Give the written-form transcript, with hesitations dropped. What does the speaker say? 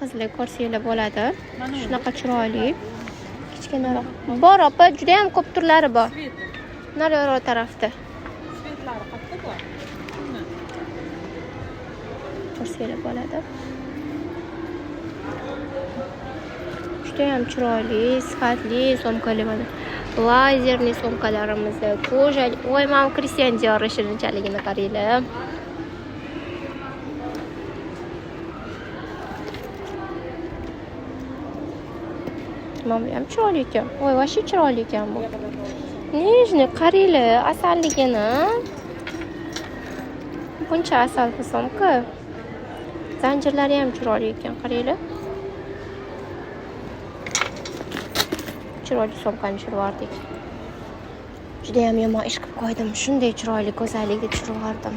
qizlik ko'rsanglar bo'ladi. Shunaqa chiroyli. Kichkinaroq. Bor opa, juda ham ko'p turlari bor. Nariroq tarafda. Svetlari qayerda bor? Ko'rsanglar bo'ladi. Juda ham chiroyli, sifatli sumkalar mana. Lazerli sumkalarimizni ko'jali. Voy, mana Christian Dior shirinchaligini qaranglar. Mana bu ham chiroyli ekan. Voy, vashi chiroyli ekan bu. Nejni qaranglar, asalligini. Buncha asal qilsam-ku. Zanjirlari ham chiroyli ekan, qaranglar. Chiroyli sumkani tushirib juda ham yomon ish qilib qo'ydim. Shunday chiroyli go'zallikni tushirib yubordim.